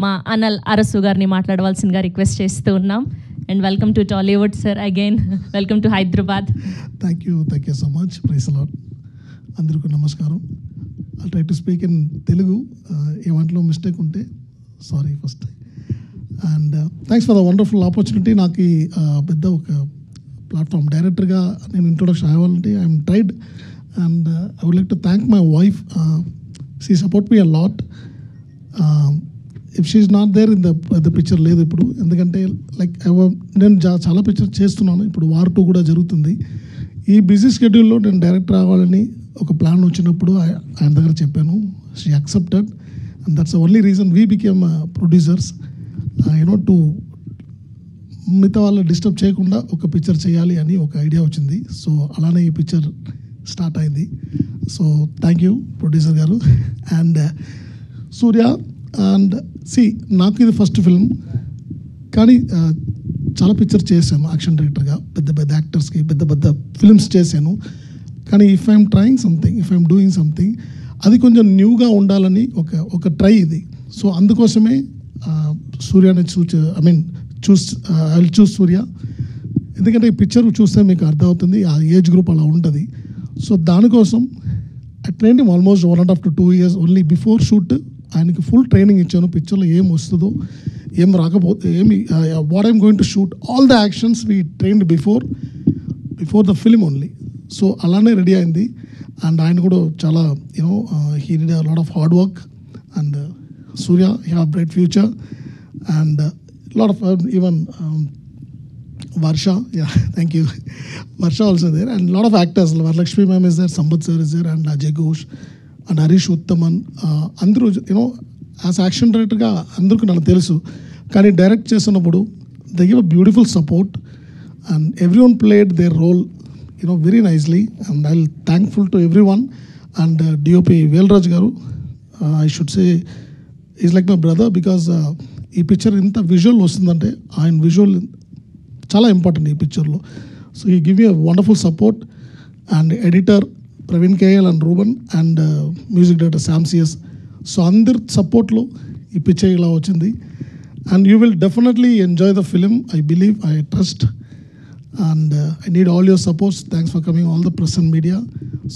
మా అనల్ అరసు గారిని మాట్లాడవలసిందిగా రిక్వెస్ట్ చేస్తూ ఉన్నాం. And welcome to Tollywood sir, again welcome to Hyderabad. Thank you so much. Praise the lord. అందరికీ నమస్కారం. I try to speak in Telugu. ఏమంట్లో మిస్టేక్ ఉంటే sorry first. And thanks for the wonderful opportunity. నాకు ఈ పెద్ద ఒక ప్లాట్ఫామ్ డైరెక్టర్గా నేను ఇంట్రొడక్షన్ అవ్వాలంటే I'm tried. And I would like to thank my wife. She support me a lot. If she is not there in the picture లేదు ఇప్పుడు. ఎందుకంటే లైక్ నేను చాలా పిక్చర్ చేస్తున్నాను. ఇప్పుడు వార్ 2 కూడా జరుగుతుంది. ఈ బిజీ షెడ్యూల్లో నేను డైరెక్టర్ అవ్వాలని ఒక ప్లాన్ వచ్చినప్పుడు ఆయన దగ్గర చెప్పాను. She accepted. And that's only reason we became producers. To మిగతా వాళ్ళు డిస్టర్బ్ చేయకుండా ఒక పిక్చర్ చేయాలి అని ఒక ఐడియా వచ్చింది. సో అలానే ఈ పిక్చర్ స్టార్ట్ అయింది. సో థ్యాంక్ యూ ప్రొడ్యూసర్ గారు. అండ్ సూర్య అండ్ నాకు ఇది ఫస్ట్ ఫిల్మ్, కానీ చాలా పిక్చర్ చేశాను యాక్షన్ డైరెక్టర్గా. పెద్ద యాక్టర్స్కి పెద్ద ఫిల్మ్స్ చేశాను. కానీ if I'm trying something, if I'm doing something, అది కొంచెం న్యూగా ఉండాలని ఒక ట్రై ఇది. సో అందుకోసమే సూర్యని ఐ విల్ చూస్ సూర్య. ఎందుకంటే ఈ పిక్చర్ చూస్తే మీకు అర్థమవుతుంది ఆ ఏజ్ గ్రూప్ అలా ఉంటుంది. సో దానికోసం I train him almost 1.5 to 2 years only before shoot. ఆయనకి ఫుల్ ట్రైనింగ్ ఇచ్చాను. పిక్చర్లో ఏం వస్తుందో ఏం రాకపోతే what I'm going to shoot, all the actions we trained before the film only. So అలానే రెడీ అయింది. అండ్ ఆయన కూడా చాలా he did a lot of hard work. And Surya he have bright future. And lot of even Varsha, yeah, thank you. Varsha also there, and a lot of actors. Varalakshmi ma'am is there, Sambat sir is there, and Ajay Ghosh, and Harish Uttaman. Andru, as action director ga andruku nanu telusu, kani direct chestunnappudu they give a beautiful support, and everyone played their role, very nicely, and I'll thankful to everyone. And DOP Velraj garu, I should say, is like my brother, because ee picture inta visual vastundante ఆయన visual చాలా important ఈ పిక్చర్లో. So ఈ give you wonderful support. And editor Praveen KL and Ruban, and music director Sam CS. So అందరి సపోర్ట్లో ఈ picture ఇలా వచ్చింది. And you will definitely enjoy the film, I believe, I trust. And I need all your supports. Thanks for coming all the press and media.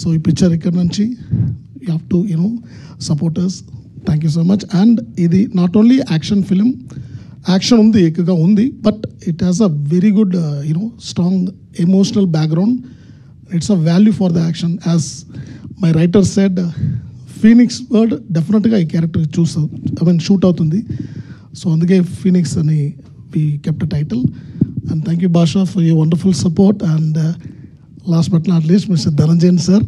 So ఈ picture ఇక్కడ నుంచి you have to supporters. Thank you so much. And ఇది not only action film, action ఉంది, ఎక్కువగా ఉంది, but it has a very good strong emotional background. It's a value for the action. As my writer said, Phoenix word డెఫినెట్గా ఈ character shoot అవుతుంది. So అందుకే Phoenix అని we kept title. And thank you Bhasha for you wonderful support. And last but not least mister Dhananjayan sir.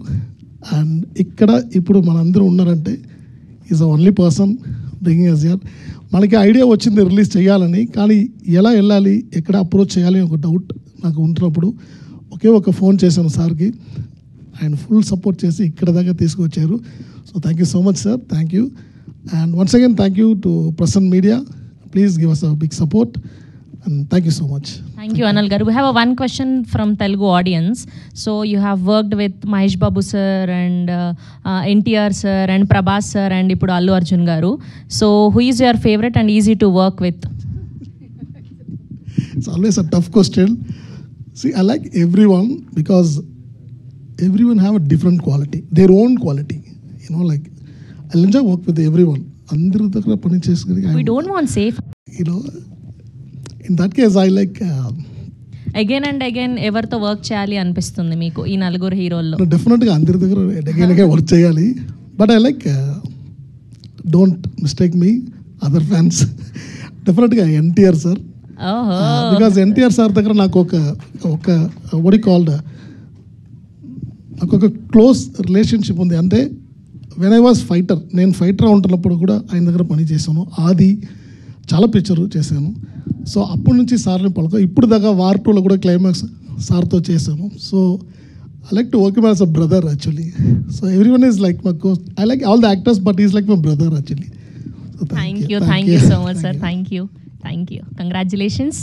And ఇక్కడ ఇప్పుడు మనందరూ ఉన్నారంటే is the only person bringing us here. మనకి ఐడియా వచ్చింది రిలీజ్ చేయాలని, కానీ ఎలా వెళ్ళాలి, ఎక్కడ అప్రోచ్ చేయాలి ఒక డౌట్ నాకు ఉంటున్నప్పుడు ఒక ఫోన్ చేశాను సార్కి. ఆయన ఫుల్ సపోర్ట్ చేసి ఇక్కడ దాకా తీసుకొచ్చారు. So thank you so much sir. Thank you. And once again thank you to press and media. Please give us a big support. And thank you so much. Thank you, Anal garu. We have one question from Telugu audience. So you have worked with Mahesh Babu sir and NTR sir and Prabhas sir and ippudu Allu Arjun garu. So who is your favorite and easy to work with? It's always a tough question. See, I like everyone because everyone have a different quality, their own quality. Like I'll enjoy work with everyone. Andaru daggara pani chesukoni. We don't want safe. In that case, I like again and again ఎవరితో work చేయాలి అనిపిస్తుంది మీకు ఈ నలుగురు హీరోల్లో? డెఫినెట్గా అందరి దగ్గర అగైన్గా వర్క్ చేయాలి. But I like, don't mistake me other fans, డెఫినెట్గా NTR sir. Because NTR sir దగ్గర నాకు ఒక వడి కాల్డ్ నాకు ఒక క్లోజ్ రిలేషన్షిప్ ఉంది. అంటే వెన్ ఐ వాజ్ ఫైటర్, నేను ఫైటర్ ఉంటున్నప్పుడు కూడా ఆయన దగ్గర పని చేశాను. ఆది చాలా పిక్చర్ చేశాను. సో అప్పటి నుంచి సార్ని ఇప్పుడు దాకా వార్ 2లో కూడా క్లైమాక్స్ సార్తో చేశాను. So I like to work as a brother actually. So every one is like my coach. I like all the actors, but is like my brother actually. Thank you so much sir. Thank you. Congratulations.